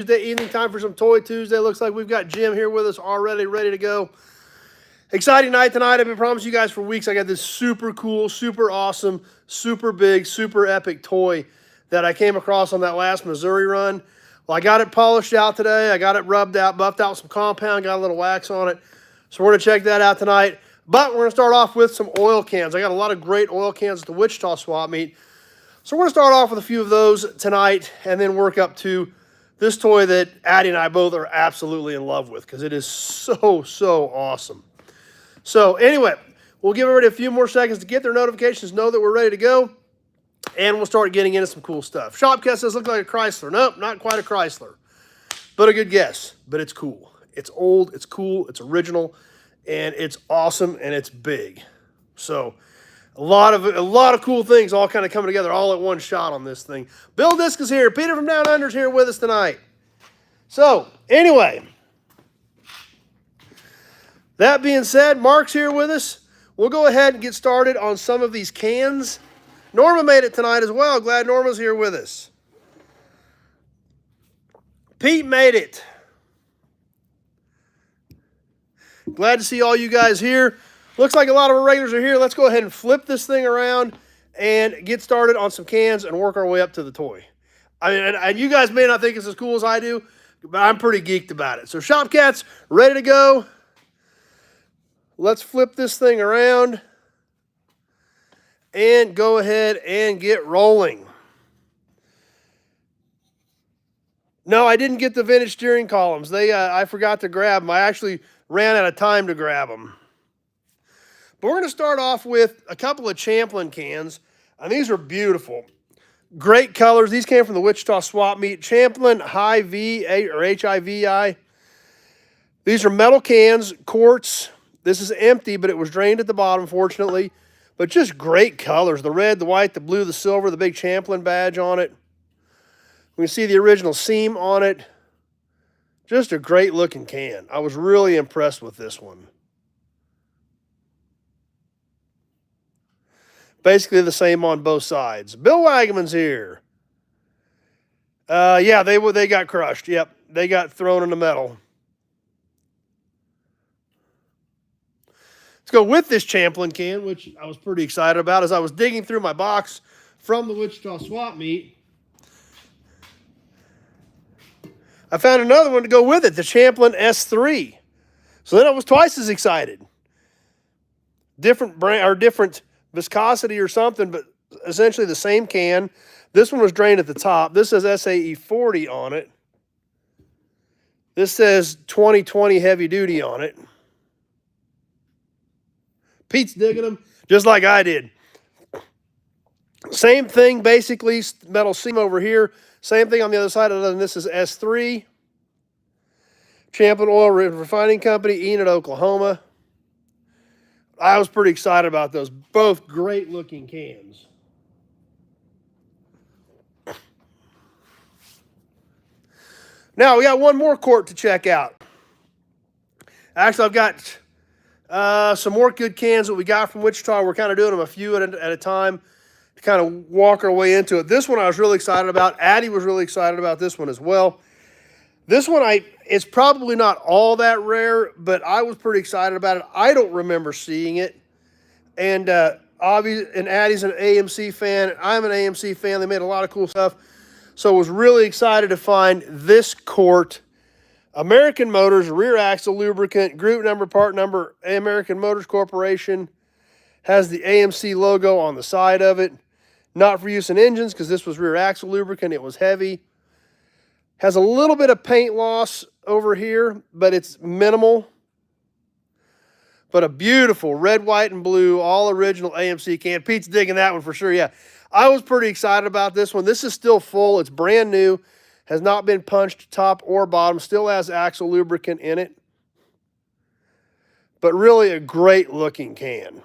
Tuesday evening, time for some Toy Tuesday. Looks like we've got Jim here with us already, ready to go. Exciting night tonight. I've been promising you guys for weeks. I got this super cool, super awesome, super big, super epic toy that I came across on that last Missouri run. Well, I got it polished out today. I got it rubbed out, buffed out with some compound, got a little wax on it. So we're going to check that out tonight. But we're going to start off with some oil cans. I got a lot of great oil cans at the Wichita Swap Meet. So we're going to start off with a few of those tonight and then work up to this toy that Addie and I both are absolutely in love with because it is so, so awesome. So anyway, we'll give everybody a few more seconds to get their notifications, know that we're ready to go, and we'll start getting into some cool stuff. Shopcat says, look like a Chrysler. Nope, not quite a Chrysler, but a good guess. But it's cool. It's old, it's cool, it's original, and it's awesome, and it's big. So a lot of cool things all kind of coming together all at one shot on this thing. Bill Disk is here. Peter from Down Under is here with us tonight. So anyway, that being said, Mark's here with us. We'll go ahead and get started on some of these cans. Norma made it tonight as well. Glad Norma's here with us. Pete made it. Glad to see all you guys here. Looks like a lot of our regulars are here. Let's go ahead and flip this thing around and get started on some cans and work our way up to the toy. I mean, and you guys may not think it's as cool as I do, but I'm pretty geeked about it. So Shopcats, ready to go. Let's flip this thing around and go ahead and get rolling. No, I didn't get the vintage steering columns. I forgot to grab them. I actually ran out of time to grab them. But we're going to start off with a couple of Champlin cans, and these are beautiful. Great colors. These came from the Wichita Swap Meet. Champlin High V or HIVI. These are metal cans, quartz. This is empty, but it was drained at the bottom, fortunately. But just great colors. The red, the white, the blue, the silver, the big Champlin badge on it. We can see the original seam on it. Just a great looking can. I was really impressed with this one. Basically the same on both sides. Bill Wagaman's here. Yeah, they got crushed. Yep, they got thrown in the metal. Let's go with this Champlin can, which I was pretty excited about as I was digging through my box from the Wichita Swap Meet. I found another one to go with it, the Champlin S3. So then I was twice as excited. Different brand or different viscosity or something, but essentially the same can. This one was drained at the top. This says SAE 40 on it. This says 2020 heavy duty on it. Pete's digging them just like I did. Same thing, basically, metal seam over here. Same thing on the other side, other than this is S3. Champlin Oil Refining Company, Enid, Oklahoma. I was pretty excited about those. Both great looking cans. Now we got one more quart to check out. Actually, I've got some more good cans that we got from Wichita. We're kind of doing them a few at a time to kind of walk our way into it. This one I was really excited about. Addie was really excited about this one as well. This one, it's probably not all that rare, but I was pretty excited about it. I don't remember seeing it. And Addie's an AMC fan. I'm an AMC fan. They made a lot of cool stuff. So I was really excited to find this quart. American Motors, rear axle lubricant, group number, part number, American Motors Corporation. Has the AMC logo on the side of it. Not for use in engines because this was rear axle lubricant. It was heavy. Has a little bit of paint loss over here, but it's minimal. But a beautiful red, white, and blue, all original AMC can. Pete's digging that one for sure, yeah. I was pretty excited about this one. This is still full. It's brand new. Has not been punched top or bottom. Still has axle lubricant in it. But really a great looking can.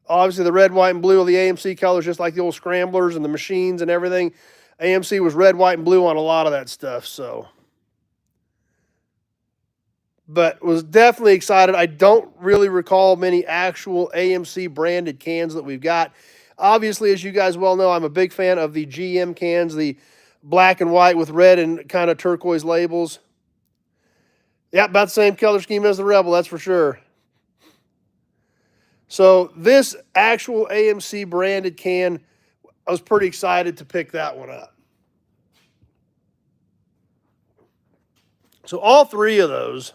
Obviously the red, white, and blue are the AMC colors, just like the old Scramblers and the machines and everything. AMC was red, white, and blue on a lot of that stuff, so. But was definitely excited. I don't really recall many actual AMC branded cans that we've got. Obviously, as you guys well know, I'm a big fan of the GM cans, the black and white with red and kind of turquoise labels. Yeah, about the same color scheme as the Rebel, that's for sure. So this actual AMC branded can, I was pretty excited to pick that one up. So all three of those,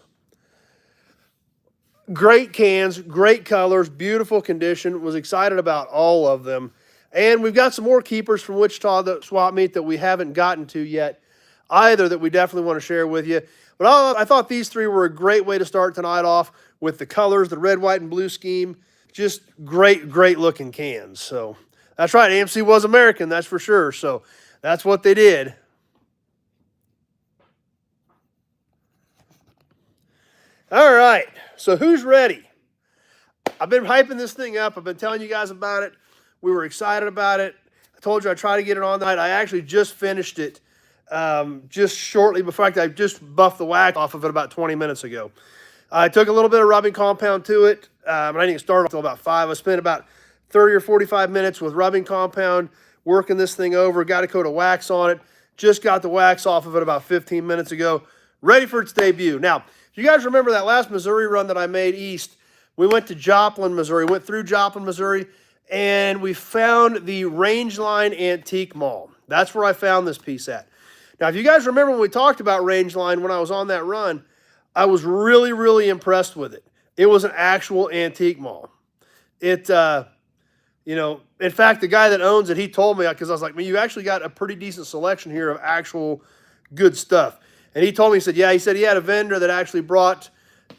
great cans, great colors, beautiful condition. Was excited about all of them. And we've got some more keepers from Wichita, the swap meet, that we haven't gotten to yet either, that we definitely want to share with you. But I thought these three were a great way to start tonight off with the colors, the red, white, and blue scheme. Just great, great looking cans. So that's right, AMC was American, that's for sure. So that's what they did. All right, so who's ready? I've been hyping this thing up. I've been telling you guys about it. We were excited about it. I told you I'd try to get it on tonight. I actually just finished it just shortly before. I just buffed the wax off of it about 20 minutes ago. I took a little bit of rubbing compound to it, and I didn't start until about 5. I spent about 30 or 45 minutes with rubbing compound, working this thing over, got a coat of wax on it. Just got the wax off of it about 15 minutes ago, ready for its debut. Now, if you guys remember that last Missouri run that I made east, we went to Joplin, Missouri, went through Joplin, Missouri, and we found the Rangeline Antique Mall. That's where I found this piece at. Now, if you guys remember when we talked about Rangeline when I was on that run, I was really, really impressed with it. It was an actual antique mall. It, you know, in fact, the guy that owns it, he told me, because I was like, man, you actually got a pretty decent selection here of actual good stuff. And he told me, he said, yeah, he said he had a vendor that actually put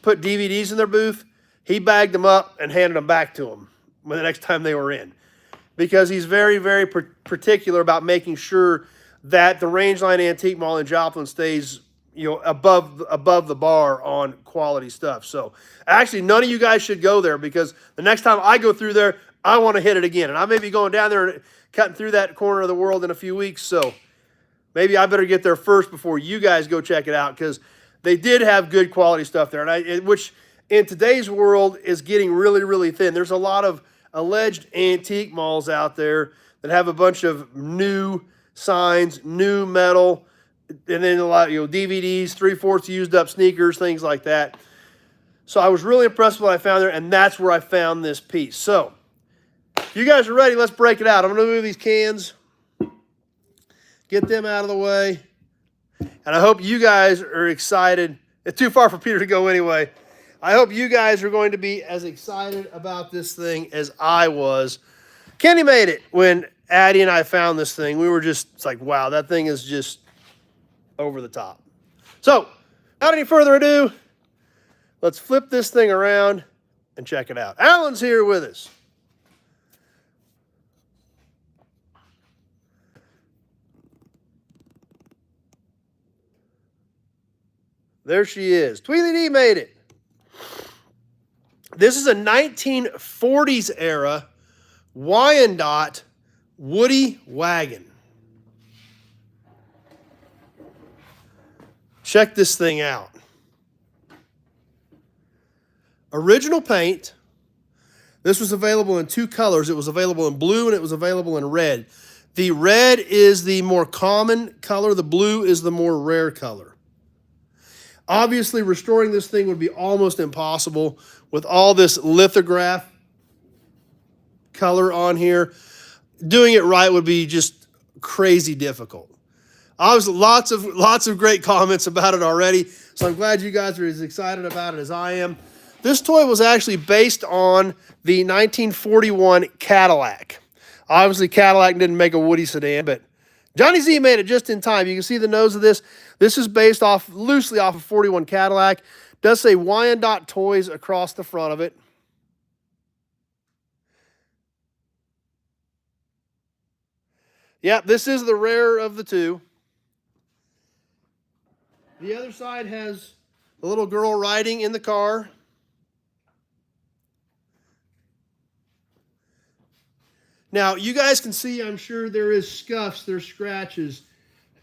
DVDs in their booth. He bagged them up and handed them back to them when the next time they were in, because he's very, very particular about making sure that the Rangeline Antique Mall in Joplin stays, you know, above the bar on quality stuff. So actually, none of you guys should go there, because the next time I go through there, I want to hit it again. And I may be going down there and cutting through that corner of the world in a few weeks. So maybe I better get there first before you guys go check it out, because they did have good quality stuff there, and which in today's world is getting really, really thin. There's a lot of alleged antique malls out there that have a bunch of new signs, new metal, and then a lot of, you know, DVDs, 3/4 used up sneakers, things like that. So I was really impressed with what I found there, and that's where I found this piece. So if you guys are ready, let's break it out. I'm going to move these cans, get them out of the way, and I hope you guys are excited. It's too far for Peter to go anyway. I hope you guys are going to be as excited about this thing as I was. Kenny made it when Addie and I found this thing. We were just, it's like, wow, that thing is just over the top. So, without any further ado, let's flip this thing around and check it out. Alan's here with us. There she is. Tweely D made it. This is a 1940s era Wyandotte Woody wagon. Check this thing out. Original paint. This was available in 2 colors. It was available in blue and it was available in red. The red is the more common color. The blue is the more rare color. Obviously, restoring this thing would be almost impossible with all this lithograph color on here. Doing it right would be just crazy difficult. Obviously, lots of great comments about it already, so I'm glad you guys are as excited about it as I am. This toy was actually based on the 1941 Cadillac. Obviously, Cadillac didn't make a Woody sedan, but Johnny Z made it just in time. You can see the nose of this. This is based loosely off of 41 Cadillac. It does say Wyandotte Toys across the front of it. Yep, this is the rarer of the two. The other side has a little girl riding in the car. Now, you guys can see, I'm sure there is scuffs, there's scratches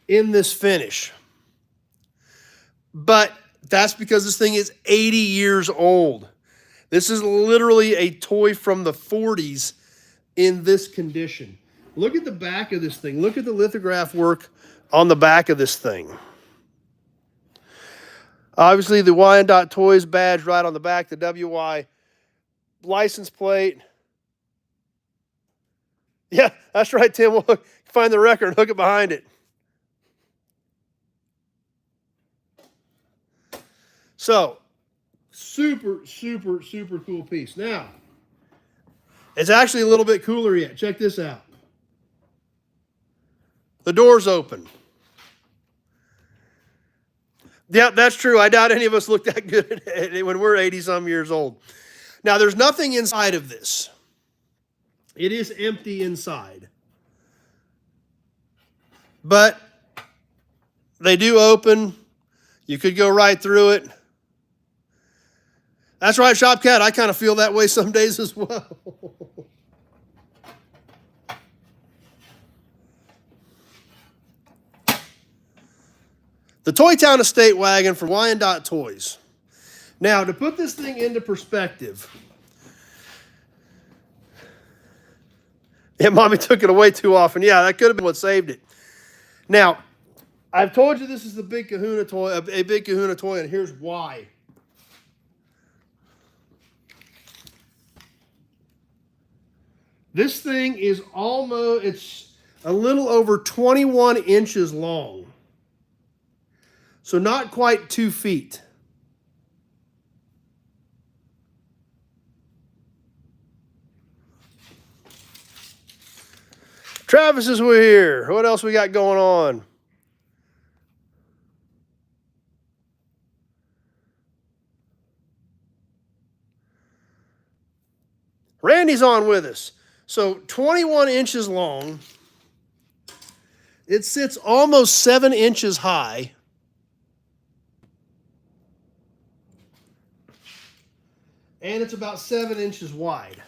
in this finish. But that's because this thing is 80 years old. This is literally a toy from the 40s in this condition. Look at the back of this thing. Look at the lithograph work on the back of this thing. Obviously, the Wyandotte Toys badge right on the back, the WY license plate. Yeah, that's right, Tim. We'll find the record and hook it behind it. So, super, super, super cool piece. Now, it's actually a little bit cooler yet. Check this out. The door's open. Yeah, that's true. I doubt any of us look that good when we're 80-some years old. Now, there's nothing inside of this. It is empty inside. But they do open. You could go right through it. That's right, Shop Cat. I kind of feel that way some days as well. The Toy Town Estate Wagon from Wyandotte Toys. Now, to put this thing into perspective, yeah, Mommy took it away too often. Yeah, that could have been what saved it. Now, I've told you this is the big Kahuna toy, a big Kahuna toy, and here's why. This thing is it's a little over 21 inches long. So not quite 2 feet. Travis is here. What else we got going on? Randy's on with us. So 21 inches long. It sits almost 7 inches high. And it's about 7 inches wide.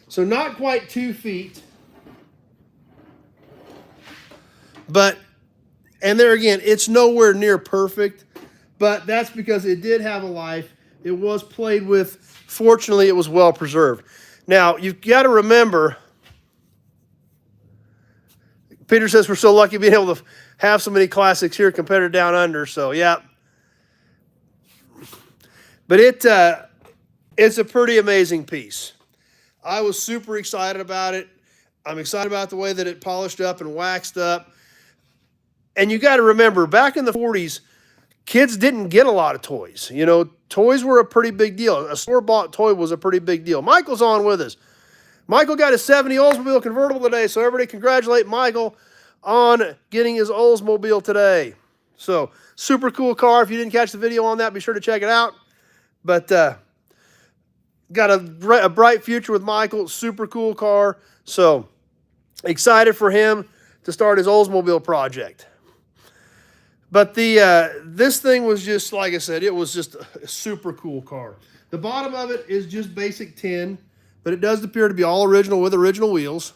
So not quite 2 feet. But, and there again, it's nowhere near perfect. But that's because it did have a life. It was played with. Fortunately, it was well preserved. Now, you've got to remember, Peter says we're so lucky being able to have so many classics here compared to down under. So, yeah. But it's a pretty amazing piece. I was super excited about it. I'm excited about the way that it polished up and waxed up. And you got to remember, back in the 40s, kids didn't get a lot of toys. You know, toys were a pretty big deal. A store-bought toy was a pretty big deal. Michael's on with us. Michael got his 70 Oldsmobile convertible today, so everybody congratulate Michael on getting his Oldsmobile today. So, super cool car. If you didn't catch the video on that, be sure to check it out. But got a bright future with Michael. Super cool car. So, excited for him to start his Oldsmobile project. But this thing was just, like I said, it was just a super cool car. The bottom of it is just basic tin, but it does appear to be all original with original wheels.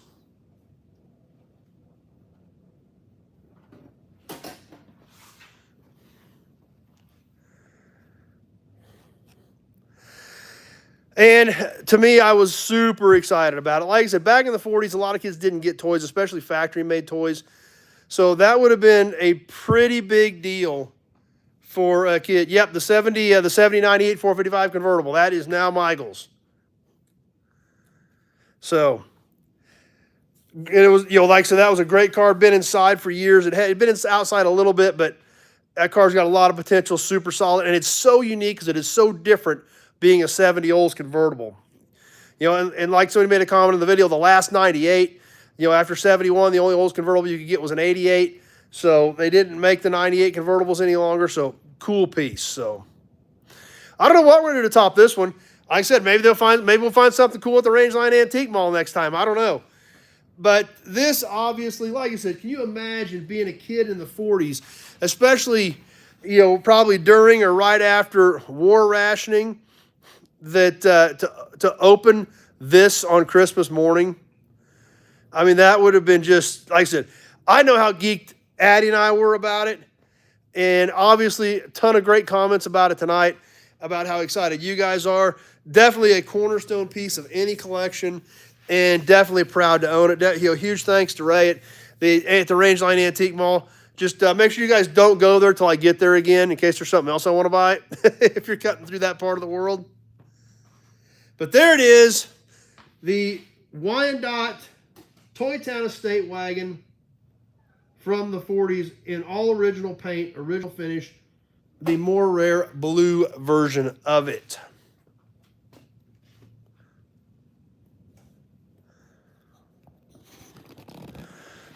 And to me, I was super excited about it. Like I said, back in the 40s, a lot of kids didn't get toys, especially factory-made toys. So that would have been a pretty big deal for a kid. Yep, the 7098 455 convertible. That is now Michael's. So, and it was, you know, like I said, that was a great car. Been inside for years. It'd been outside a little bit, but that car's got a lot of potential, super solid. And it's so unique because it is so different being a 70 Olds convertible. You know, and like somebody made a comment in the video, the last 98, you know, after 71, the only Olds convertible you could get was an 88. So they didn't make the 98 convertibles any longer. So cool piece. So I don't know what we're going to do to top this one. Like I said, maybe we'll find something cool at the Rangeline Antique Mall next time. I don't know. But this obviously, like I said, can you imagine being a kid in the 40s, especially, you know, probably during or right after war rationing, that to open this on Christmas morning? I mean, that would have been just, like I said, I know how geeked Addie and I were about it. And obviously, a ton of great comments about it tonight, about how excited you guys are. Definitely a cornerstone piece of any collection, and definitely proud to own it. You know, huge thanks to Ray at the Rangeline Antique Mall. Just make sure you guys don't go there till I get there again in case there's something else I want to buy if you're cutting through that part of the world. But there it is, the Wyandotte Toy Town Estate Wagon from the 40s in all original paint, original finish, the more rare blue version of it.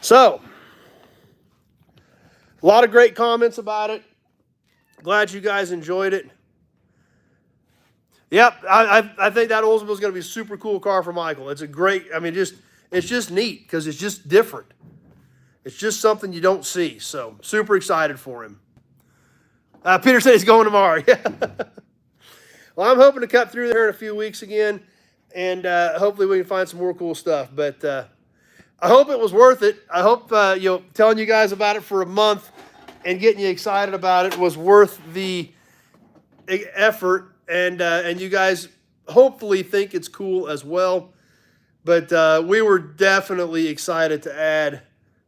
So, a lot of great comments about it. Glad you guys enjoyed it. Yep, I think that Oldsmobile is going to be a super cool car for Michael. It's a great, I mean, it's just neat because it's just different. It's just something you don't see. So, super excited for him. Peter said he's going tomorrow. Well, I'm hoping to cut through there in a few weeks again, and hopefully we can find some more cool stuff. But I hope it was worth it. I hope telling you guys about it for a month and getting you excited about it was worth the effort, and you guys hopefully think it's cool as well. But we were definitely excited to add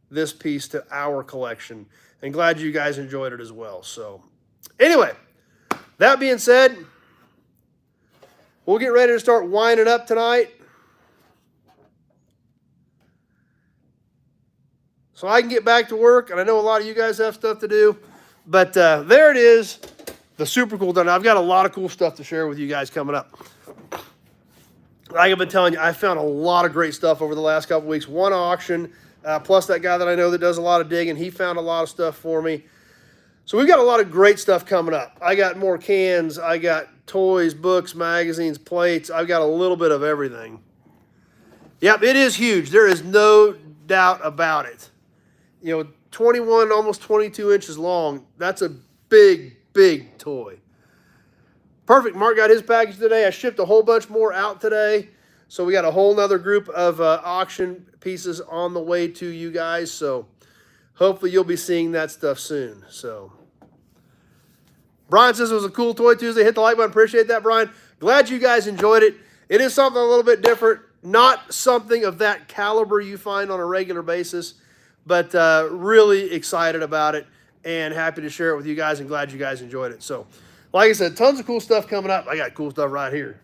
this piece to our collection, and glad you guys enjoyed it as well. So anyway, that being said, we'll get ready to start winding up tonight, so I can get back to work. And I know a lot of you guys have stuff to do, but there it is, the super cool done. I've got a lot of cool stuff to share with you guys coming up. Like I've been telling you, I found a lot of great stuff over the last couple weeks. One auction, plus that guy that I know that does a lot of digging, he found a lot of stuff for me. So we've got a lot of great stuff coming up. I got more cans. I got toys, books, magazines, plates. I've got a little bit of everything. Yep, it is huge. There is no doubt about it. 21, almost 22 inches long. That's a big, big toy. Perfect. Mark got his package today. I shipped a whole bunch more out today. So we got a whole nother group of auction pieces on the way to you guys. So hopefully you'll be seeing that stuff soon. So Brian says it was a cool Toy Tuesday. Hit the like button. Appreciate that, Brian. Glad you guys enjoyed it. It is something a little bit different. Not something of that caliber you find on a regular basis. But really excited about it and happy to share it with you guys, and glad you guys enjoyed it. So, like I said, tons of cool stuff coming up. I got cool stuff right here.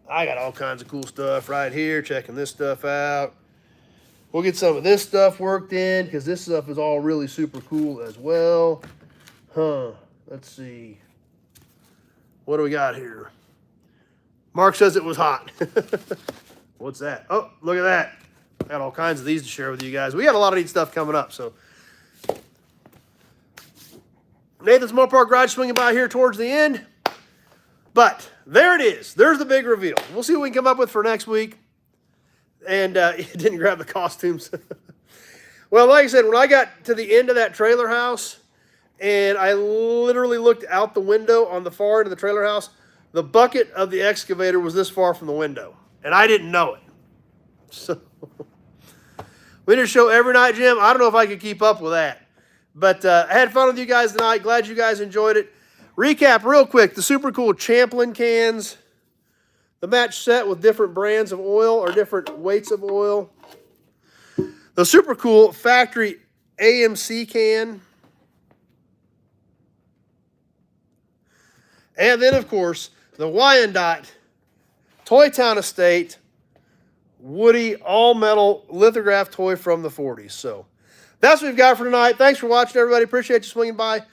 I got all kinds of cool stuff right here, checking this stuff out. We'll get some of this stuff worked in because this stuff is all really super cool as well. Let's see. What do we got here? Mark says it was hot. What's that? Oh, look at that. I got all kinds of these to share with you guys. We got a lot of neat stuff coming up. So Nathan's Mopar Garage swinging by here towards the end. But there it is. There's the big reveal. We'll see what we can come up with for next week. And didn't grab the costumes. Well, like I said, when I got to the end of that trailer house, and I literally looked out the window on the far end of the trailer house, the bucket of the excavator was this far from the window. And I didn't know it. So we did a show every night, Jim. I don't know if I could keep up with that. But I had fun with you guys tonight. Glad you guys enjoyed it. Recap real quick. The super cool Champlin cans. The match set with different brands of oil or different weights of oil. The super cool factory AMC can. And then, of course, the Wyandotte Toy Town Estate Woody all-metal lithograph toy from the 40s. So that's what we've got for tonight. Thanks for watching, everybody. Appreciate you swinging by.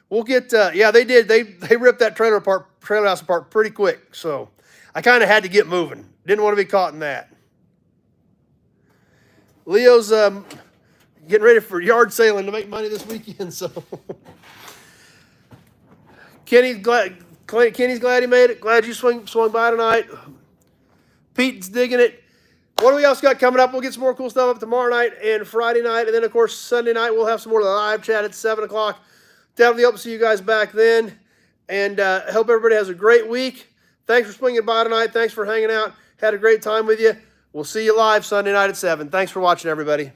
We'll get, yeah, they did. They ripped that trailer house apart pretty quick. So I kind of had to get moving. Didn't want to be caught in that. Leo's getting ready for yard sailing to make money this weekend. So Kenny's glad he made it. Glad you swung by tonight. Pete's digging it. What do we else got coming up? We'll get some more cool stuff up tomorrow night and Friday night. And then, of course, Sunday night, we'll have some more live chat at 7 o'clock. Definitely hope to see you guys back then. And hope everybody has a great week. Thanks for swinging by tonight. Thanks for hanging out. Had a great time with you. We'll see you live Sunday night at 7. Thanks for watching, everybody.